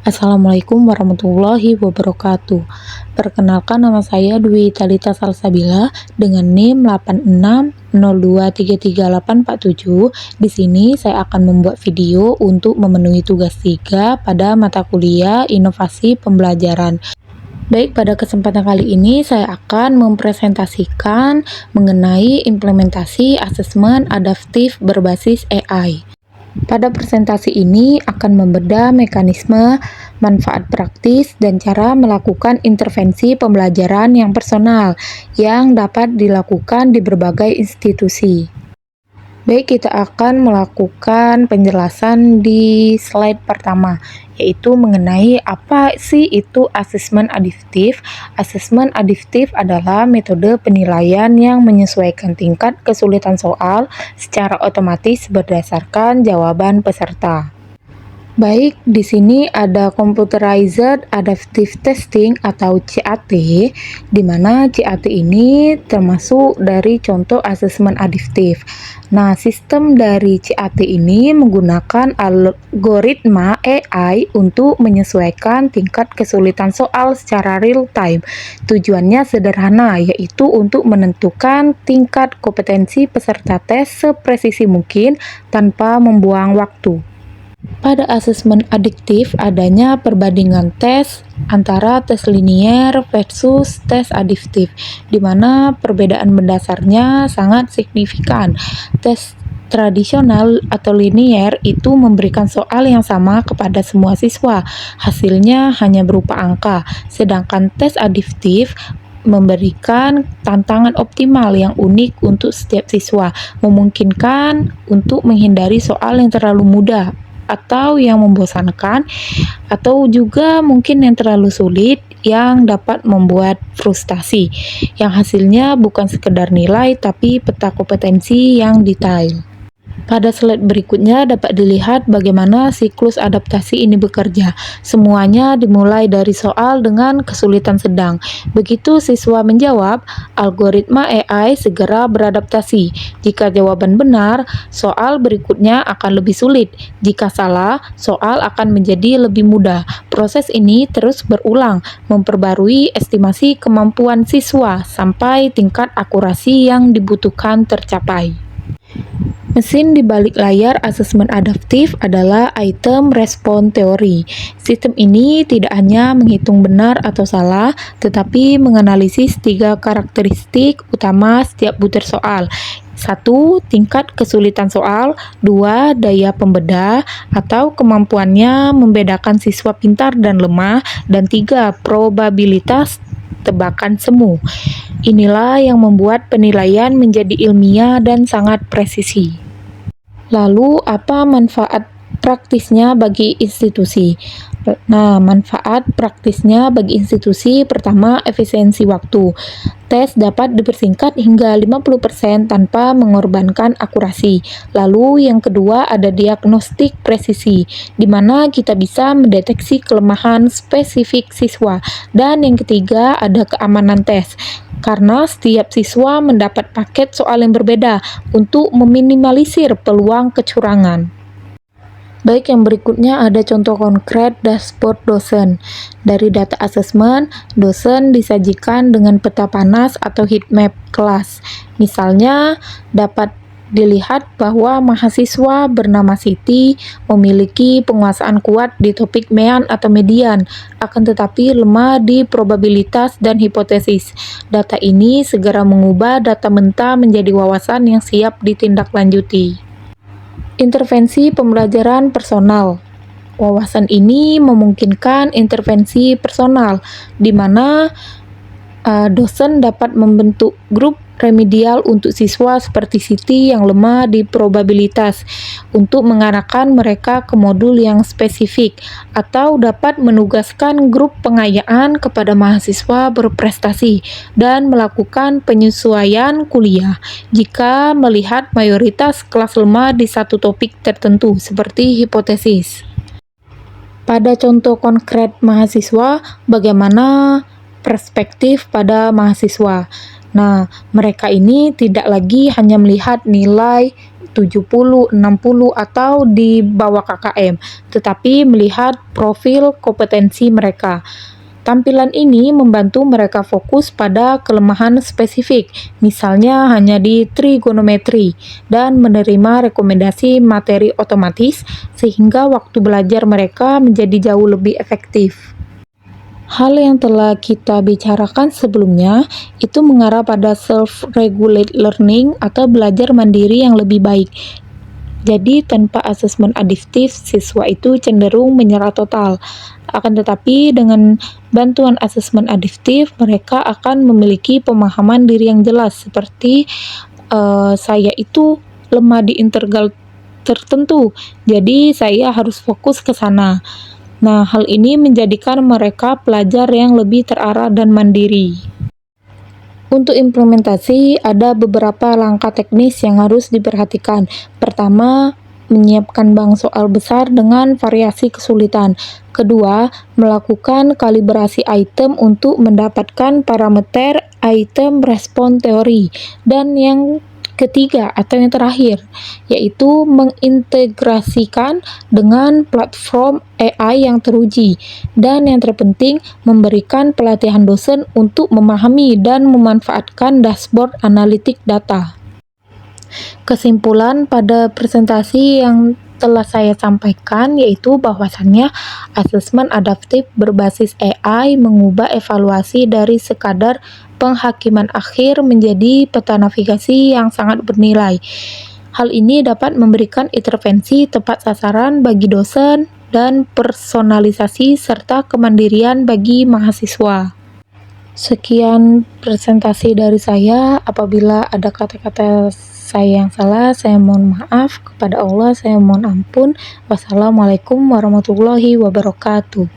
Assalamualaikum warahmatullahi wabarakatuh. Perkenalkan, nama saya Dwi Talita Salsabila dengan NIM 8602338847. Di sini saya akan membuat video untuk memenuhi tugas 3 pada mata kuliah Inovasi Pembelajaran. Baik, pada kesempatan kali ini saya akan mempresentasikan mengenai implementasi asesmen adaptif berbasis AI. Pada presentasi ini akan membedah mekanisme, manfaat praktis, dan cara melakukan intervensi pembelajaran yang personal yang dapat dilakukan di berbagai institusi. Baik, kita akan melakukan penjelasan di slide pertama, yaitu mengenai apa sih itu asesmen adaptif. Asesmen adaptif adalah metode penilaian yang menyesuaikan tingkat kesulitan soal secara otomatis berdasarkan jawaban peserta. Baik, di sini ada Computerized Adaptive Testing atau CAT, di mana CAT ini termasuk dari contoh asesmen adaptif. Nah, sistem dari CAT ini menggunakan algoritma AI untuk menyesuaikan tingkat kesulitan soal secara real time. Tujuannya sederhana, yaitu untuk menentukan tingkat kompetensi peserta tes sepresisi mungkin tanpa membuang waktu. Pada asesmen adaptif adanya perbandingan tes antara tes linier versus tes adaptif, di mana perbedaan mendasarnya sangat signifikan. Tes tradisional atau linier itu memberikan soal yang sama kepada semua siswa, hasilnya hanya berupa angka, sedangkan tes adaptif memberikan tantangan optimal yang unik untuk setiap siswa, memungkinkan untuk menghindari soal yang terlalu mudah atau yang membosankan, atau juga mungkin yang terlalu sulit yang dapat membuat frustasi, yang hasilnya bukan sekedar nilai tapi peta kompetensi yang detail. Pada slide berikutnya dapat dilihat bagaimana siklus adaptasi ini bekerja. Semuanya dimulai dari soal dengan kesulitan sedang. Begitu siswa menjawab, algoritma AI segera beradaptasi. Jika jawaban benar, soal berikutnya akan lebih sulit. Jika salah, soal akan menjadi lebih mudah. Proses ini terus berulang, memperbarui estimasi kemampuan siswa sampai tingkat akurasi yang dibutuhkan tercapai. Mesin di balik layar asesmen adaptif adalah item response theory. Sistem ini tidak hanya menghitung benar atau salah, tetapi menganalisis 3 karakteristik utama setiap butir soal. 1. Tingkat kesulitan soal. 2. Daya pembeda atau kemampuannya membedakan siswa pintar dan lemah. Dan 3. Probabilitas tebakan semu. Inilah yang membuat penilaian menjadi ilmiah dan sangat presisi. Lalu, apa manfaat praktisnya bagi institusi? Nah, manfaat praktisnya bagi institusi pertama, efisiensi waktu. Tes dapat dipersingkat hingga 50% tanpa mengorbankan akurasi. Lalu yang kedua ada diagnostik presisi, di mana kita bisa mendeteksi kelemahan spesifik siswa. Dan yang ketiga ada keamanan tes, karena setiap siswa mendapat paket soal yang berbeda untuk meminimalisir peluang kecurangan. Baik, yang berikutnya ada contoh konkret dashboard dosen. Dari data asesmen, dosen disajikan dengan peta panas atau heat map kelas. Misalnya, dapat dilihat bahwa mahasiswa bernama Siti memiliki penguasaan kuat di topik mean atau median, akan tetapi lemah di probabilitas dan hipotesis. Data ini segera mengubah data mentah menjadi wawasan yang siap ditindaklanjuti. Intervensi pembelajaran personal. Wawasan ini memungkinkan intervensi personal, di mana dosen dapat membentuk grup remedial untuk siswa seperti Siti yang lemah di probabilitas untuk mengarahkan mereka ke modul yang spesifik, atau dapat menugaskan grup pengayaan kepada mahasiswa berprestasi dan melakukan penyesuaian kuliah jika melihat mayoritas kelas lemah di satu topik tertentu seperti hipotesis. Pada contoh konkret mahasiswa, bagaimana perspektif pada mahasiswa? Nah, mereka ini tidak lagi hanya melihat nilai 70, 60, atau di bawah KKM, tetapi melihat profil kompetensi mereka. Tampilan ini membantu mereka fokus pada kelemahan spesifik, misalnya hanya di trigonometri, dan menerima rekomendasi materi otomatis sehingga waktu belajar mereka menjadi jauh lebih efektif. Hal yang telah kita bicarakan sebelumnya itu mengarah pada self-regulate learning atau belajar mandiri yang lebih baik. Jadi tanpa asesmen adiktif, siswa itu cenderung menyerah total. Akan tetapi dengan bantuan asesmen adiktif, mereka akan memiliki pemahaman diri yang jelas seperti saya itu lemah di integral tertentu, jadi saya harus fokus ke sana. Nah, hal ini menjadikan mereka pelajar yang lebih terarah dan mandiri. Untuk implementasi, ada beberapa langkah teknis yang harus diperhatikan. Pertama, menyiapkan bank soal besar dengan variasi kesulitan. Kedua, melakukan kalibrasi item untuk mendapatkan parameter item respon teori. Dan yang ketiga atau yang terakhir, yaitu mengintegrasikan dengan platform AI yang teruji. Dan yang terpenting, memberikan pelatihan dosen untuk memahami dan memanfaatkan dashboard analitik data. Kesimpulan pada presentasi yang telah saya sampaikan yaitu bahwasannya asesmen adaptif berbasis AI mengubah evaluasi dari sekadar penghakiman akhir menjadi peta navigasi yang sangat bernilai. Hal ini dapat memberikan intervensi tepat sasaran bagi dosen dan personalisasi serta kemandirian bagi mahasiswa. Sekian presentasi dari saya. Apabila ada kata-kata saya yang salah, saya mohon maaf. Kepada Allah saya mohon ampun. Wassalamualaikum warahmatullahi wabarakatuh.